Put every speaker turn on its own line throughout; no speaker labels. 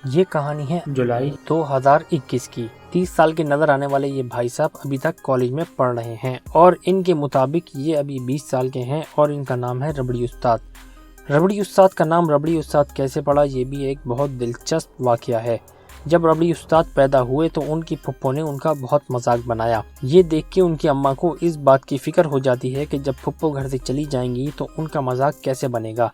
یہ کہانی ہے جولائی 2021 کی۔ 30 سال کے نظر آنے والے یہ بھائی صاحب ابھی تک کالج میں پڑھ رہے ہیں اور ان کے مطابق یہ ابھی 20 سال کے ہیں اور ان کا نام ہے ربڑی استاد۔ ربڑی استاد کا نام ربڑی استاد کیسے پڑا، یہ بھی ایک بہت دلچسپ واقعہ ہے۔ جب ربڑی استاد پیدا ہوئے تو ان کی پھپھو نے ان کا بہت مذاق بنایا۔ یہ دیکھ کے ان کی اماں کو اس بات کی فکر ہو جاتی ہے کہ جب پھپھو گھر سے چلی جائیں گی تو ان کا مذاق کیسے بنے گا،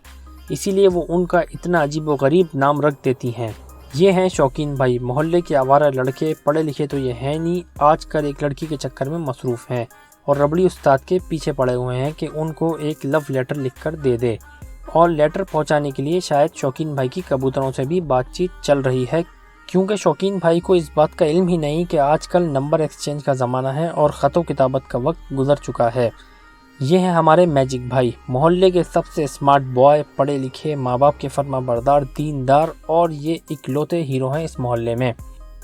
اسی لیے وہ ان کا اتنا عجیب و غریب نام رکھ دیتی ہیں۔ یہ ہیں شوقین بھائی، محلے کے آوارہ لڑکے، پڑھے لکھے تو یہ ہیں نہیں، آج کل ایک لڑکی کے چکر میں مصروف ہیں اور ربڑی استاد کے پیچھے پڑے ہوئے ہیں کہ ان کو ایک لو لیٹر لکھ کر دے دے، اور لیٹر پہنچانے کے لیے شاید شوقین بھائی کی کبوتروں سے بھی بات چیت چل رہی ہے، کیونکہ شوقین بھائی کو اس بات کا علم ہی نہیں کہ آج کل نمبر ایکسچینج کا زمانہ ہے اور خط و کتابت کا وقت گزر چکا ہے۔ یہ ہیں ہمارے میجک بھائی، محلے کے سب سے اسمارٹ بوائے، پڑھے لکھے، ماں باپ کے فرما بردار، دیندار، اور یہ اکلوتے ہیرو ہیں اس محلے میں۔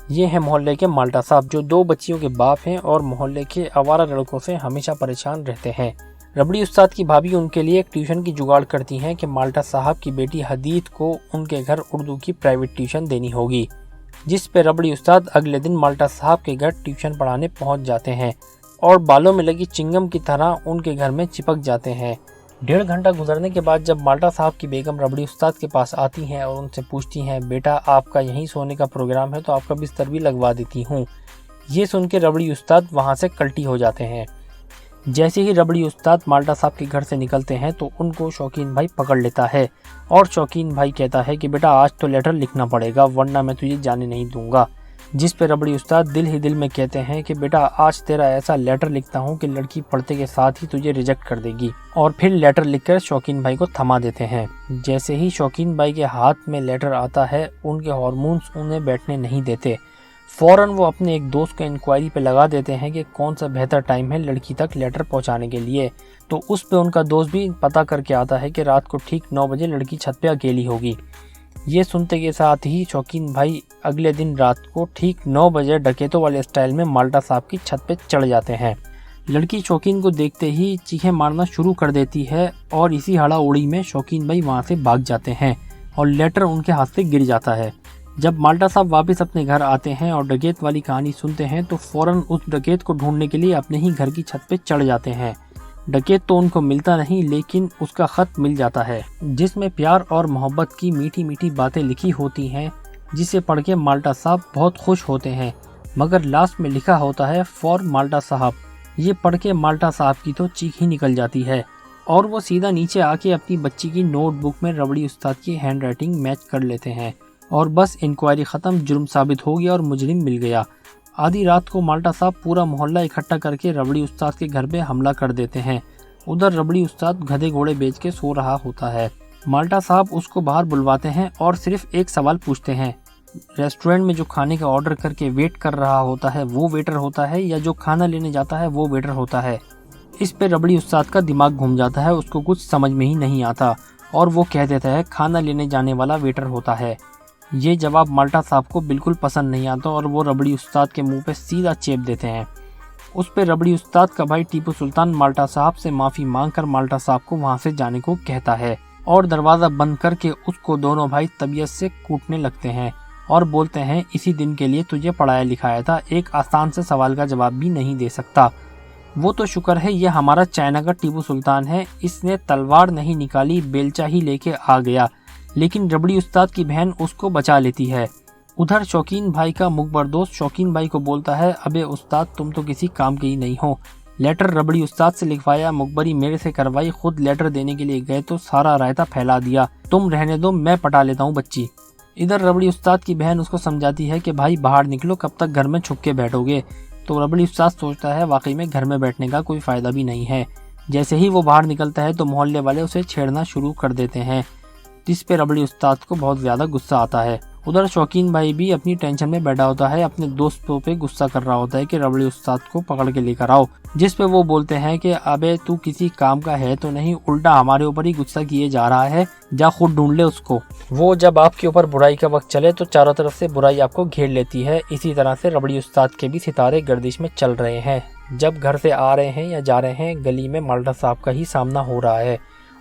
یہ ہیں محلے کے مالٹا صاحب، جو 2 بچیوں کے باپ ہیں اور محلے کے آوارہ لڑکوں سے ہمیشہ پریشان رہتے ہیں۔ ربڑی استاد کی بھابھی ان کے لیے ایک ٹیوشن کی جگاڑ کرتی ہیں کہ مالٹا صاحب کی بیٹی حدید کو ان کے گھر اردو کی پرائیویٹ ٹیوشن دینی ہوگی، جس پہ ربڑی استاد اگلے دن مالٹا صاحب کے گھر ٹیوشن پڑھانے پہنچ جاتے ہیں اور بالوں میں لگی چنگم کی طرح ان کے گھر میں چپک جاتے ہیں۔ 1.5 گھنٹہ گزرنے کے بعد جب مالٹا صاحب کی بیگم ربڑی استاد کے پاس آتی ہیں اور ان سے پوچھتی ہیں، بیٹا آپ کا یہیں سونے کا پروگرام ہے تو آپ کا بستر بھی لگوا دیتی ہوں، یہ سن کے ربڑی استاد وہاں سے کلٹی ہو جاتے ہیں۔ جیسے ہی ربڑی استاد مالٹا صاحب کے گھر سے نکلتے ہیں تو ان کو شوقین بھائی پکڑ لیتا ہے اور شوقین بھائی کہتا ہے کہ بیٹا آج تو لیٹر لکھنا پڑے گا ورنہ میں تجھے جانے نہیں دوں گا، جس پہ ربڑی استاد دل ہی دل میں کہتے ہیں کہ بیٹا آج تیرا ایسا لیٹر لکھتا ہوں کہ لڑکی پڑھتے کے ساتھ ہی تجھے ریجیکٹ کر دے گی، اور پھر لیٹر لکھ کر شوقین بھائی کو تھما دیتے ہیں۔ جیسے ہی شوقین بھائی کے ہاتھ میں لیٹر آتا ہے ان کے ہارمونز انہیں بیٹھنے نہیں دیتے، فوراً وہ اپنے ایک دوست کو انکوائری پہ لگا دیتے ہیں کہ کون سا بہتر ٹائم ہے لڑکی تک لیٹر پہنچانے کے لیے، تو اس پہ ان کا دوست بھی پتہ کر کے آتا ہے کہ رات کو ٹھیک 9 بجے لڑکی چھت پہ اکیلی ہوگی۔ یہ سنتے کے ساتھ ہی شوقین بھائی اگلے دن رات کو ٹھیک 9 بجے ڈکیتوں والے اسٹائل میں مالٹا صاحب کی چھت پہ چڑھ جاتے ہیں۔ لڑکی شوقین کو دیکھتے ہی چیخیں مارنا شروع کر دیتی ہے اور اسی ہڑا اڑی میں شوقین بھائی وہاں سے بھاگ جاتے ہیں اور لیٹر ان کے ہاتھ سے گر جاتا ہے۔ جب مالٹا صاحب واپس اپنے گھر آتے ہیں اور ڈکیت والی کہانی سنتے ہیں تو فوراً اس ڈکیت کو ڈھونڈنے کے لیے اپنے ہی گھر کی چھت پہ چڑھ جاتے ہیں۔ ڈکیت تو ان کو ملتا نہیں لیکن اس کا خط مل جاتا ہے جس میں پیار اور محبت کی میٹھی میٹھی باتیں لکھی ہوتی ہیں، جسے پڑھ کے مالٹا صاحب بہت خوش ہوتے ہیں، مگر لاسٹ میں لکھا ہوتا ہے فار مالٹا صاحب۔ یہ پڑھ کے مالٹا صاحب کی تو چیخ ہی نکل جاتی ہے اور وہ سیدھا نیچے آ کے اپنی بچی کی نوٹ بک میں ربڑی استاد کی ہینڈ رائٹنگ میچ کر لیتے ہیں اور بس انکوائری ختم، جرم ثابت ہو گیا اور مجرم مل گیا۔ آدھی رات کو مالٹا صاحب پورا محلہ اکٹھا کر کے ربڑی استاد کے گھر پہ حملہ کر دیتے ہیں۔ ادھر ربڑی استاد گدھے گھوڑے بیچ کے سو رہا ہوتا ہے۔ مالٹا صاحب اس کو باہر بلواتے ہیں اور صرف ایک سوال پوچھتے ہیں، ریسٹورنٹ میں جو کھانے کا آرڈر کر کے ویٹ کر رہا ہوتا ہے وہ ویٹر ہوتا ہے یا جو کھانا لینے جاتا ہے وہ ویٹر ہوتا ہے؟ اس پہ ربڑی استاد کا دماغ گھوم جاتا ہے، اس کو کچھ سمجھ میں ہی نہیں آتا اور وہ کہہ دیتا ہے کھانا لینے جانے والا ویٹر ہوتا ہے۔ یہ جواب مالٹا صاحب کو بالکل پسند نہیں آتا اور وہ ربڑی استاد کے منہ پہ سیدھا چیپ دیتے ہیں۔ اس پہ ربڑی استاد کا بھائی ٹیپو سلطان مالٹا صاحب سے معافی مانگ کر مالٹا صاحب کو وہاں سے جانے کو کہتا ہے اور دروازہ بند کر کے اس کو دونوں بھائی طبیعت سے کوٹنے لگتے ہیں اور بولتے ہیں اسی دن کے لیے تجھے پڑھایا لکھایا تھا، ایک آسان سے سوال کا جواب بھی نہیں دے سکتا۔ وہ تو شکر ہے یہ ہمارا چائنا کا ٹیپو سلطان ہے، اس نے تلوار نہیں نکالی بیلچا ہی لے کے آ گیا، لیکن ربڑی استاد کی بہن اس کو بچا لیتی ہے۔ ادھر شوقین بھائی کا مخبر دوست شوقین بھائی کو بولتا ہے، ابے استاد تم تو کسی کام کے ہی نہیں ہو، لیٹر ربڑی استاد سے لکھوایا، مخبری میرے سے کروائی، خود لیٹر دینے کے لیے گئے تو سارا رائتا پھیلا دیا، تم رہنے دو میں پٹا لیتا ہوں بچی۔ ادھر ربڑی استاد کی بہن اس کو سمجھاتی ہے کہ بھائی باہر نکلو، کب تک گھر میں چھپ کے بیٹھو گے؟ تو ربڑی استاد سوچتا ہے واقعی میں گھر میں بیٹھنے کا کوئی فائدہ بھی نہیں ہے۔ جیسے ہی وہ باہر نکلتا ہے تو محلے والے اسے چھیڑنا شروع کر دیتے ہیں، جس پہ ربڑی استاد کو بہت زیادہ غصہ آتا ہے۔ ادھر شوقین بھائی بھی اپنی ٹینشن میں بیٹھا ہوتا ہے، اپنے دوستوں پہ غصہ کر رہا ہوتا ہے کہ ربڑی استاد کو پکڑ کے لے کر آؤ، جس پہ وہ بولتے ہیں کہ ابے تو کسی کام کا ہے تو نہیں، الٹا ہمارے اوپر ہی غصہ کیے جا رہا ہے، جا خود ڈھونڈ لے اس کو۔ وہ جب آپ کے اوپر برائی کا وقت چلے تو چاروں طرف سے برائی آپ کو گھیر لیتی ہے۔ اسی طرح سے ربڑی استاد کے بھی ستارے گردش میں چل رہے ہیں۔ جب گھر سے آ رہے ہیں یا جا رہے ہیں، گلی میں مالٹا صاحب کا ہی سامنا ہو رہا ہے